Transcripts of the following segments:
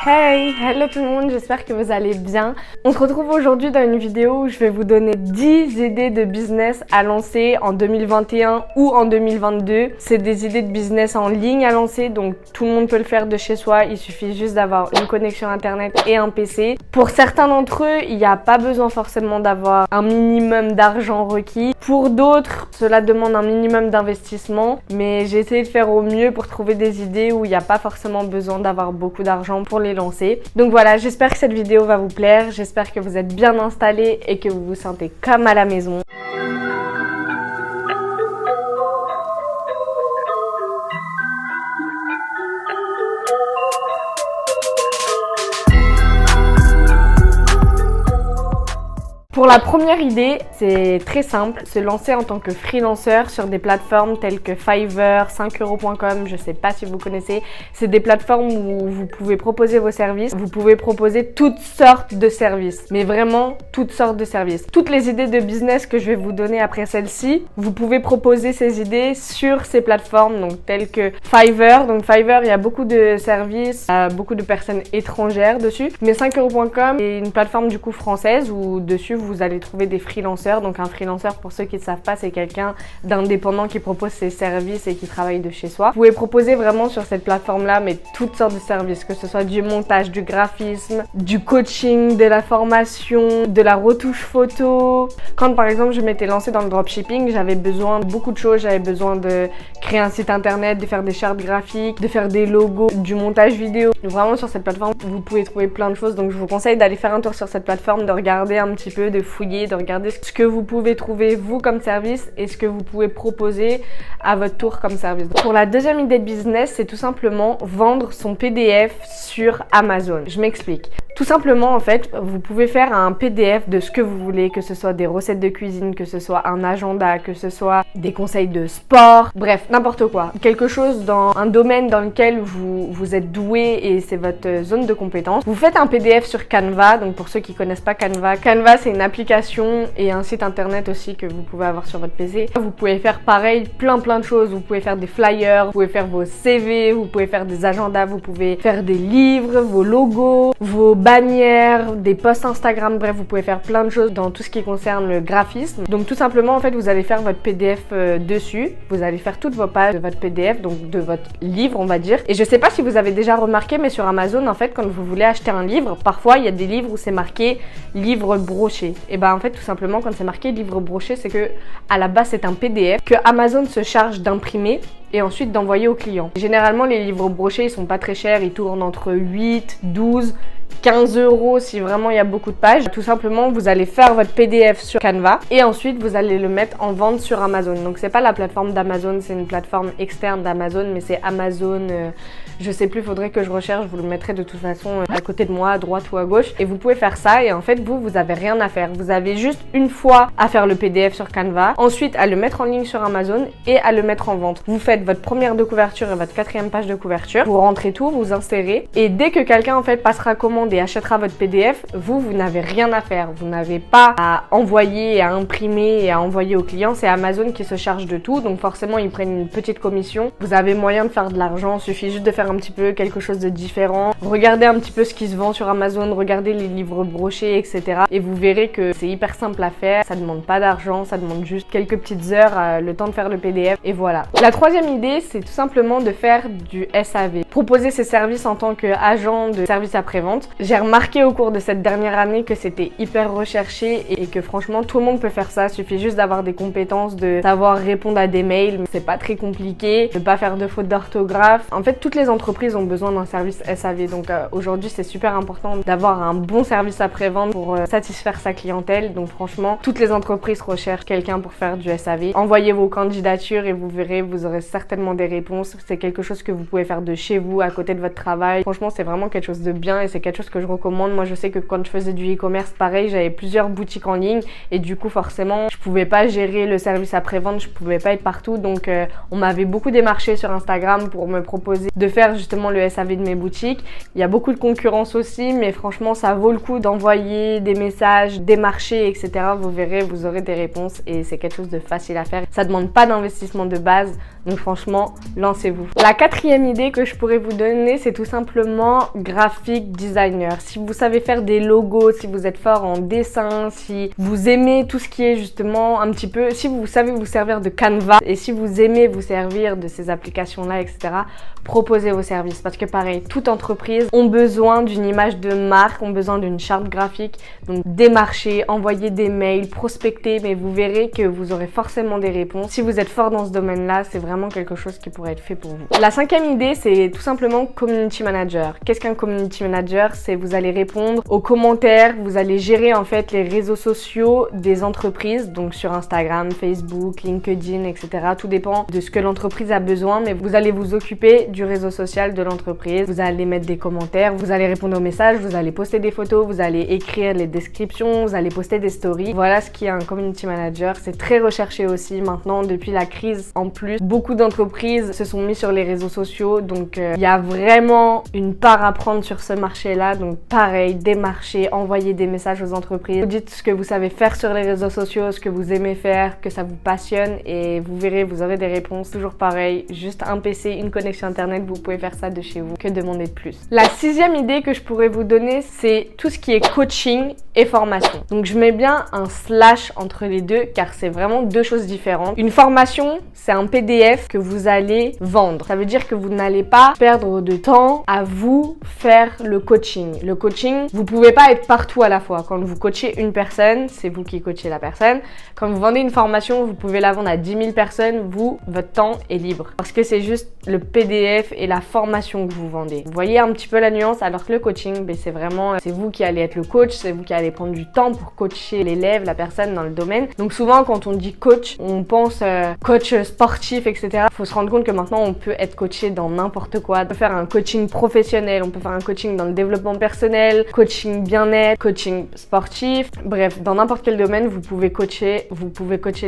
Hey, hello tout le monde, j'espère que vous allez bien. On se retrouve aujourd'hui dans une vidéo où je vais vous donner 10 idées de business à lancer en 2021 ou en 2022. C'est des idées de business en ligne à lancer, donc tout le monde peut le faire de chez soi. Il suffit juste d'avoir une connexion internet et un PC. Pour certains d'entre eux, il n'y a pas besoin forcément d'avoir un minimum d'argent requis. Pour d'autres, cela demande un minimum d'investissement, mais j'ai essayé de faire au mieux pour trouver des idées où il n'y a pas forcément besoin d'avoir beaucoup d'argent pour les lancer. Donc voilà, j'espère que cette vidéo va vous plaire, j'espère que vous êtes bien installés et que vous vous sentez comme à la maison. Pour la première idée, c'est très simple, se lancer en tant que freelanceur sur des plateformes telles que Fiverr, 5euros.com, je ne sais pas si vous connaissez. C'est des plateformes où vous pouvez proposer vos services, vous pouvez proposer toutes sortes de services, mais vraiment toutes sortes de services. Toutes les idées de business que je vais vous donner après celle-ci, vous pouvez proposer ces idées sur ces plateformes, donc telles que Fiverr. Donc Fiverr, il y a beaucoup de services, beaucoup de personnes étrangères dessus, mais 5euros.com est une plateforme du coup française où dessus vous allez trouver des freelanceurs. Donc un freelanceur, pour ceux qui ne savent pas, c'est quelqu'un d'indépendant qui propose ses services et qui travaille de chez soi. Vous pouvez proposer vraiment sur cette plateforme-là, mais toutes sortes de services, que ce soit du montage, du graphisme, du coaching, de la formation, de la retouche photo. Quand par exemple je m'étais lancée dans le dropshipping, j'avais besoin de beaucoup de choses. J'avais besoin de créer un site internet, de faire des chartes graphiques, de faire des logos, du montage vidéo. Vraiment sur cette plateforme, vous pouvez trouver plein de choses. Donc je vous conseille d'aller faire un tour sur cette plateforme, de regarder un petit peu, de fouiller, de regarder ce que vous pouvez trouver vous comme service et ce que vous pouvez proposer à votre tour comme service. Pour la deuxième idée de business, c'est tout simplement vendre son PDF sur Amazon. Je m'explique. Tout simplement, en fait, vous pouvez faire un PDF de ce que vous voulez, que ce soit des recettes de cuisine, que ce soit un agenda, que ce soit des conseils de sport, bref, n'importe quoi. Quelque chose dans un domaine dans lequel vous êtes doué et c'est votre zone de compétence. Vous faites un PDF sur Canva. Donc pour ceux qui connaissent pas Canva, Canva c'est une application et un site internet aussi que vous pouvez avoir sur votre PC. Vous pouvez faire pareil, plein de choses. Vous pouvez faire des flyers, vous pouvez faire vos CV, vous pouvez faire des agendas, vous pouvez faire des livres, vos logos, vos bannières, des posts Instagram, bref, vous pouvez faire plein de choses dans tout ce qui concerne le graphisme. Donc tout simplement, en fait, vous allez faire votre PDF dessus. Vous allez faire toutes vos pages de votre PDF, donc de votre livre, on va dire. Et je sais pas si vous avez déjà remarqué, mais sur Amazon, en fait, quand vous voulez acheter un livre, parfois, il y a des livres où c'est marqué livre broché. Et ben en fait, tout simplement, quand c'est marqué livre broché, c'est que à la base, c'est un PDF que Amazon se charge d'imprimer et ensuite d'envoyer au client. Généralement, les livres brochés, ils sont pas très chers, ils tournent entre 8, 12, 15 euros si vraiment il y a beaucoup de pages. Tout simplement, vous allez faire votre PDF sur Canva et ensuite vous allez le mettre en vente sur Amazon. Donc c'est pas la plateforme d'Amazon, c'est une plateforme externe d'Amazon, mais c'est Amazon, je sais plus, faudrait que je recherche, je vous le mettrai de toute façon à côté de moi, à droite ou à gauche. Et vous pouvez faire ça et en fait vous avez rien à faire. Vous avez juste une fois à faire le PDF sur Canva, ensuite à le mettre en ligne sur Amazon et à le mettre en vente. Vous faites votre première de couverture et votre quatrième page de couverture, vous rentrez tout, vous insérez et dès que quelqu'un en fait passera commande et achètera votre PDF, vous n'avez rien à faire. Vous n'avez pas à envoyer, à imprimer et à envoyer au client. C'est Amazon qui se charge de tout. Donc forcément, ils prennent une petite commission. Vous avez moyen de faire de l'argent. Il suffit juste de faire un petit peu quelque chose de différent. Regardez un petit peu ce qui se vend sur Amazon. Regardez les livres brochés, etc. Et vous verrez que c'est hyper simple à faire. Ça demande pas d'argent. Ça demande juste quelques petites heures, le temps de faire le PDF. Et voilà. La troisième idée, c'est tout simplement de faire du SAV. Proposer ses services en tant qu'agent de service après-vente. J'ai remarqué au cours de cette dernière année que c'était hyper recherché et que franchement tout le monde peut faire ça. Il suffit juste d'avoir des compétences, de savoir répondre à des mails. C'est pas très compliqué, de pas faire de fautes d'orthographe. En fait, toutes les entreprises ont besoin d'un service SAV. Donc aujourd'hui, c'est super important d'avoir un bon service après-vente pour satisfaire sa clientèle. Donc franchement, toutes les entreprises recherchent quelqu'un pour faire du SAV. Envoyez vos candidatures et vous verrez, vous aurez certainement des réponses. C'est quelque chose que vous pouvez faire de chez vous, à côté de votre travail. Franchement, c'est vraiment quelque chose de bien et c'est quelque chose que je recommande. Moi, je sais que quand je faisais du e-commerce, pareil, j'avais plusieurs boutiques en ligne et du coup, forcément, je pouvais pas gérer le service après-vente, je pouvais pas être partout. Donc, on m'avait beaucoup démarché sur Instagram pour me proposer de faire justement le SAV de mes boutiques. Il y a beaucoup de concurrence aussi, mais franchement, ça vaut le coup d'envoyer des messages, démarcher, etc. Vous verrez, vous aurez des réponses et c'est quelque chose de facile à faire. Ça demande pas d'investissement de base. Donc franchement, lancez-vous. La quatrième idée que je pourrais vous donner, c'est tout simplement graphic designer. Si vous savez faire des logos, si vous êtes fort en dessin, si vous aimez tout ce qui est justement un petit peu, si vous savez vous servir de Canva et si vous aimez vous servir de ces applications-là, etc., proposez vos services. Parce que pareil, toute entreprise ont besoin d'une image de marque, ont besoin d'une charte graphique. Donc démarchez, envoyez des mails, prospectez, mais vous verrez que vous aurez forcément des réponses. Si vous êtes fort dans ce domaine-là, c'est vraiment quelque chose qui pourrait être fait pour vous. La cinquième idée, c'est tout simplement community manager. Qu'est-ce qu'un community manager? C'est vous allez répondre aux commentaires, vous allez gérer en fait les réseaux sociaux des entreprises, donc sur Instagram, Facebook, LinkedIn, etc. Tout dépend de ce que l'entreprise a besoin, mais vous allez vous occuper du réseau social de l'entreprise. Vous allez mettre des commentaires, vous allez répondre aux messages, vous allez poster des photos, vous allez écrire les descriptions, vous allez poster des stories. Voilà ce qui est un community manager. C'est très recherché aussi maintenant depuis la crise. En plus, beaucoup d'entreprises se sont mis sur les réseaux sociaux, donc il y a vraiment une part à prendre sur ce marché-là. Donc pareil, démarchez, envoyez des messages aux entreprises. Vous dites ce que vous savez faire sur les réseaux sociaux, ce que vous aimez faire, que ça vous passionne et vous verrez, vous aurez des réponses. Toujours pareil, juste un PC, une connexion internet, vous pouvez faire ça de chez vous. Que demander de plus? La sixième idée que je pourrais vous donner, c'est tout ce qui est coaching et formation. Donc je mets bien un slash entre les deux car c'est vraiment deux choses différentes. Une formation, c'est un PDF que vous allez vendre. Ça veut dire que vous n'allez pas perdre de temps à vous faire le coaching. Le coaching, vous pouvez pas être partout à la fois. Quand vous coachez une personne, c'est vous qui coachez la personne. Quand vous vendez une formation, vous pouvez la vendre à 10 000 personnes. Vous, votre temps est libre. Parce que c'est juste le PDF et la formation que vous vendez. Vous voyez un petit peu la nuance, alors que le coaching, ben, c'est vraiment, c'est vous qui allez être le coach, c'est vous qui allez prendre du temps pour coacher l'élève, la personne dans le domaine. Donc souvent, quand on dit coach, on pense coach sportif, etc. Il faut se rendre compte que maintenant, on peut être coaché dans n'importe quoi. On peut faire un coaching professionnel, on peut faire un coaching dans le développement personnel, coaching bien-être, coaching sportif. Bref, dans n'importe quel domaine, vous pouvez coacher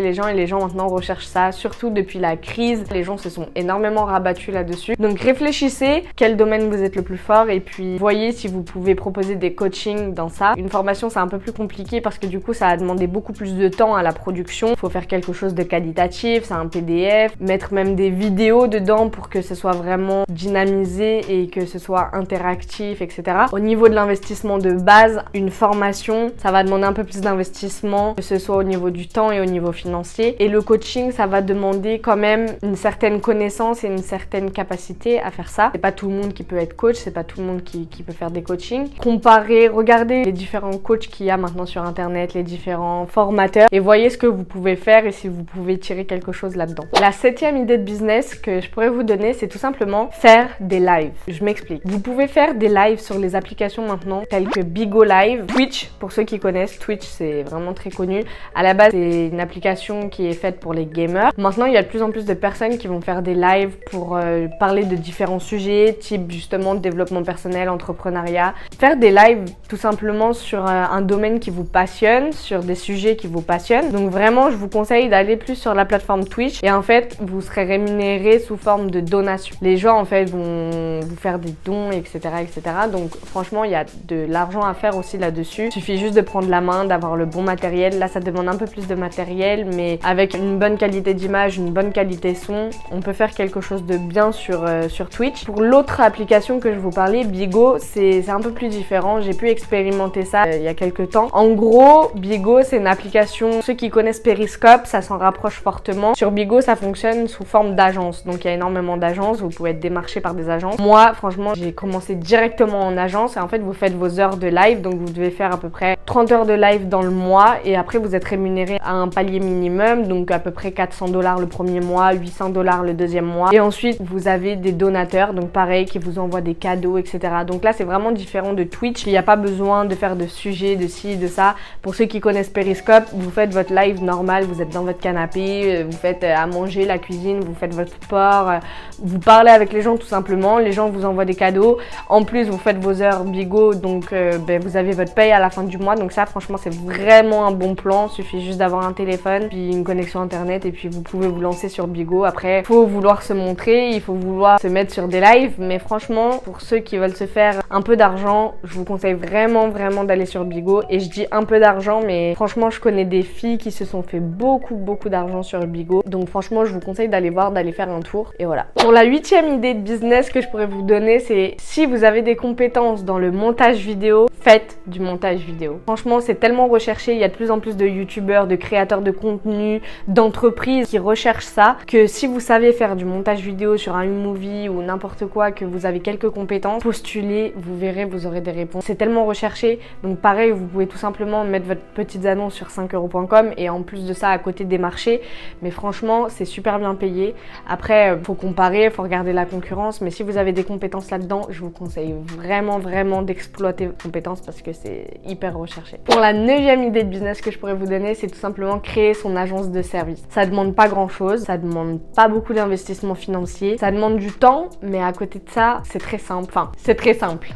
les gens et les gens maintenant recherchent ça, surtout depuis la crise. Les gens se sont énormément rabattus là-dessus. Donc réfléchissez quel domaine vous êtes le plus fort et puis voyez si vous pouvez proposer des coachings dans ça. Une formation, c'est un peu plus compliqué parce que du coup, ça a demandé beaucoup plus de temps à la production. Il faut faire quelque chose de qualitatif, c'est un PDF, mettre même des vidéos dedans pour que ce soit vraiment dynamisé et que ce soit interactif, etc. Au niveau de l'investissement de base, une formation, ça va demander un peu plus d'investissement, que ce soit au niveau du temps et au niveau financier. Et le coaching, ça va demander quand même une certaine connaissance et une certaine capacité à faire ça. C'est pas tout le monde qui peut être coach, c'est pas tout le monde qui peut faire des coachings. Comparez, regardez les différents coachs qu'il y a maintenant sur internet, les différents formateurs et voyez ce que vous pouvez faire et si vous pouvez tirer quelque chose là-dedans. La septième idée de business que je pourrais vous donner, c'est tout simplement faire des lives. Je m'explique. Vous pouvez faire des lives sur les applications maintenant telles que Bigo Live, Twitch, pour ceux qui connaissent, Twitch c'est vraiment très connu. À la base, c'est une application qui est faite pour les gamers. Maintenant, il y a de plus en plus de personnes qui vont faire des lives pour parler de différents sujets, type justement développement personnel, entrepreneuriat. Faire des lives tout simplement sur un domaine qui vous passionne, sur des sujets qui vous passionnent. Donc vraiment, je vous conseille d'aller plus sur la plateforme Twitch et en fait, vous serez rémunéré sous forme de donation. Les gens en fait vont vous faire des dons, etc., etc. Donc franchement, il y a de l'argent à faire aussi là-dessus. Il suffit juste de prendre la main, d'avoir le bon matériel. Là, ça demande un peu plus de matériel, mais avec une bonne qualité d'image, une bonne qualité son, on peut faire quelque chose de bien sur Twitch. Pour l'autre application que je vous parlais, Bigo, c'est un peu plus différent. J'ai pu expérimenter ça il y a quelques temps. En gros, Bigo, c'est une application, ceux qui connaissent Periscope, ça s'en rapproche fortement. Sur Bigo, ça fonctionne sous forme d'agence. Donc, il y a énormément d'agences. Vous pouvez être démarché par des agences. Moi, franchement, j'ai commencé directement en agence et en fait, vous faites vos heures de live. Donc, vous devez faire à peu près 30 heures de live dans le mois et après vous êtes rémunéré à un palier minimum, donc à peu près $400 le premier mois, $800 le deuxième mois. Et ensuite, vous avez des donateurs, donc pareil, qui vous envoient des cadeaux, etc. Donc là, c'est vraiment différent de Twitch. Il n'y a pas besoin de faire de sujets, de ci, de ça. Pour ceux qui connaissent Periscope, vous faites votre live normal, vous êtes dans votre canapé, vous faites à manger, la cuisine, vous faites votre sport, vous parlez avec les gens tout simplement. Les gens vous envoient des cadeaux. En plus, vous faites vos heures Bigo, donc vous avez votre paye à la fin du mois. Donc ça, franchement, c'est vraiment un bon plan. Il suffit juste d'avoir un téléphone, puis une connexion internet et puis vous pouvez vous lancer sur Bigo. Après, il faut vouloir se montrer, il faut vouloir se mettre sur des lives. Mais franchement, pour ceux qui veulent se faire un peu d'argent, je vous conseille vraiment d'aller sur Bigo. Et je dis un peu d'argent, mais franchement, je connais des filles qui se sont fait beaucoup d'argent sur Bigo. Donc franchement, je vous conseille d'aller voir, d'aller faire un tour. Et voilà. Pour la 8e idée de business que je pourrais vous donner, c'est si vous avez des compétences dans le montage vidéo, faites du montage vidéo. Franchement, c'est tellement recherché. Il y a de plus en plus de youtubeurs, de créateurs de contenu, d'entreprises qui recherchent ça, que si vous savez faire du montage vidéo sur un iMovie ou n'importe quoi, que vous avez quelques compétences, postulez, vous verrez, vous aurez des réponses. C'est tellement recherché. Donc pareil, vous pouvez tout simplement mettre votre petite annonce sur 5€ et en plus de ça, à côté des marchés. Mais franchement, c'est super bien payé. Après, faut comparer, faut regarder la concurrence. Mais si vous avez des compétences là-dedans, je vous conseille vraiment d'exploiter vos compétences parce que c'est hyper recherché. Pour la 9e idée de business que je pourrais vous donner, c'est tout simplement créer son agence de service. Ça demande pas grand-chose, ça demande pas beaucoup d'investissement financier, ça demande du temps, mais à côté de ça, c'est très simple. Enfin, c'est très simple.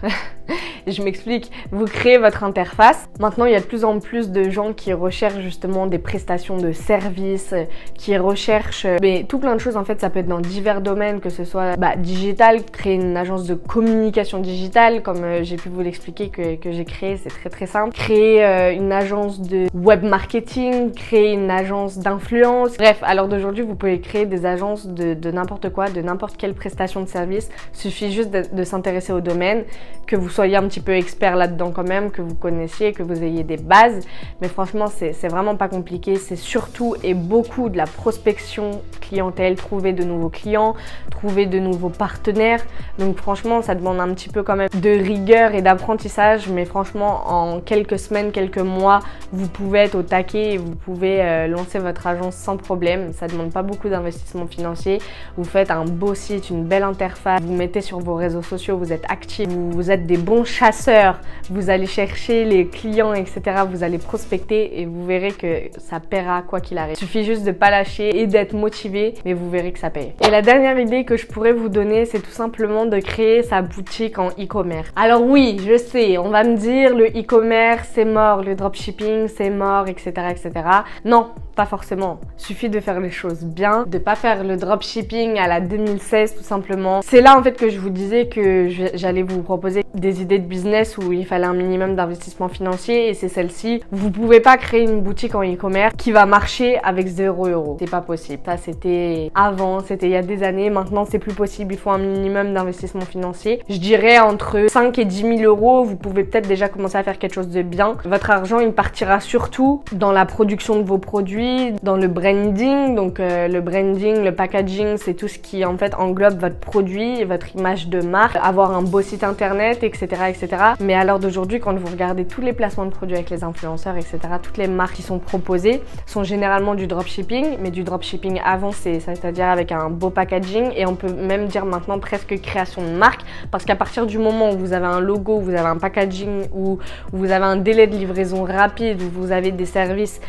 Je m'explique, vous créez votre interface. Maintenant, il y a de plus en plus de gens qui recherchent justement des prestations de services, qui recherchent mais tout plein de choses. En fait, ça peut être dans divers domaines, que ce soit digital, créer une agence de communication digitale, comme j'ai pu vous l'expliquer que j'ai créé, c'est très simple. Créer une agence de web marketing, créer une agence d'influence. Bref, à l'heure d'aujourd'hui, vous pouvez créer des agences de n'importe quoi, de n'importe quelle prestation de service. Il suffit juste de s'intéresser au domaine, que vous soyez un petit peu expert là-dedans quand même, que vous connaissiez, que vous ayez des bases. Mais franchement, c'est vraiment pas compliqué. C'est surtout et beaucoup de la prospection clientèle, trouver de nouveaux clients, trouver de nouveaux partenaires. Donc franchement, ça demande un petit peu quand même de rigueur et d'apprentissage. Mais franchement, en quelques semaines, quelques mois, vous pouvez être au taquet et vous pouvez lancer votre agence sans problème. Ça demande pas beaucoup d'investissement financier. Vous faites un beau site, une belle interface, vous mettez sur vos réseaux sociaux, vous êtes actifs, vous êtes des bons chasseurs, vous allez chercher les clients, etc. Vous allez prospecter et vous verrez que ça paiera quoi qu'il arrive. Il suffit juste de pas lâcher et d'être motivé, mais vous verrez que ça paye. Et la dernière idée que je pourrais vous donner, c'est tout simplement de créer sa boutique en e-commerce. Alors oui, je sais, on va me dire le e-commerce c'est mort, le dropshipping c'est mort, etc. Non, pas forcément. Suffit de faire les choses bien, de pas faire le dropshipping à la 2016 tout simplement. C'est là en fait que je vous disais que j'allais vous proposer des idées de business où il fallait un minimum d'investissement financier et c'est celle-ci. Vous pouvez pas créer une boutique en e-commerce qui va marcher avec 0€. C'est pas possible. Ça c'était avant, c'était il y a des années. Maintenant c'est plus possible. Il faut un minimum d'investissement financier. Je dirais entre 5 et 10 000€. Vous pouvez peut-être déjà commencer à faire quelque chose de bien. Votre argent il partira surtout dans la production de vos produits, dans le branding. Donc le branding, le packaging, c'est tout ce qui en fait englobe votre produit, votre image de marque, avoir un beau site internet, etc. Mais à l'heure d'aujourd'hui, quand vous regardez tous les placements de produits avec les influenceurs, etc., toutes les marques qui sont proposées sont généralement du dropshipping, mais du dropshipping avancé, c'est-à-dire avec un beau packaging et on peut même dire maintenant presque création de marque parce qu'à partir du moment où vous avez un logo, vous avez un packaging, où vous avez un délai de livraison rapide, où vous avez des services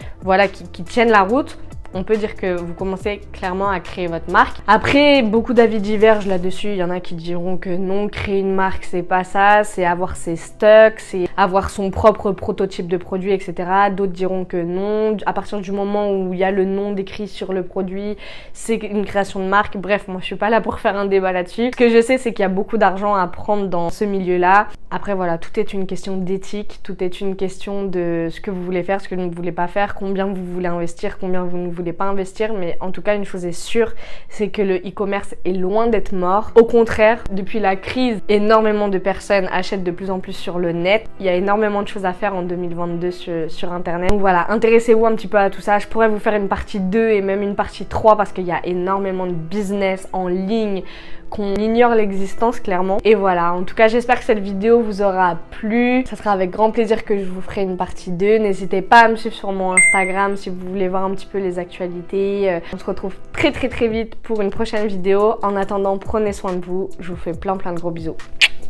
qui tiennent la route, on peut dire que vous commencez clairement à créer votre marque. Après, beaucoup d'avis divergent là-dessus. Il y en a qui diront que non, créer une marque, c'est pas ça, c'est avoir ses stocks, c'est avoir son propre prototype de produit, etc. D'autres diront que non, à partir du moment où il y a le nom décrit sur le produit, c'est une création de marque. Bref, moi je suis pas là pour faire un débat là-dessus. Ce que je sais, c'est qu'il y a beaucoup d'argent à prendre dans ce milieu-là. Après voilà, tout est une question d'éthique, tout est une question de ce que vous voulez faire, ce que vous ne voulez pas faire, combien vous voulez investir, combien vous ne voulez pas investir. Mais en tout cas, une chose est sûre, c'est que le e-commerce est loin d'être mort. Au contraire, depuis la crise, énormément de personnes achètent de plus en plus sur le net. Il y a énormément de choses à faire en 2022 sur internet. Donc voilà, intéressez-vous un petit peu à tout ça. Je pourrais vous faire une partie 2 et même une partie 3 parce qu'il y a énormément de business en ligne qu'on ignore l'existence clairement. Et voilà, en tout cas j'espère que cette vidéo vous aura plu. Ça sera avec grand plaisir que je vous ferai une partie 2. N'hésitez pas à me suivre sur mon Instagram si vous voulez voir un petit peu les actualités. On se retrouve très vite pour une prochaine vidéo. En attendant, prenez soin de vous. Je vous fais plein de gros bisous.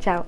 Ciao.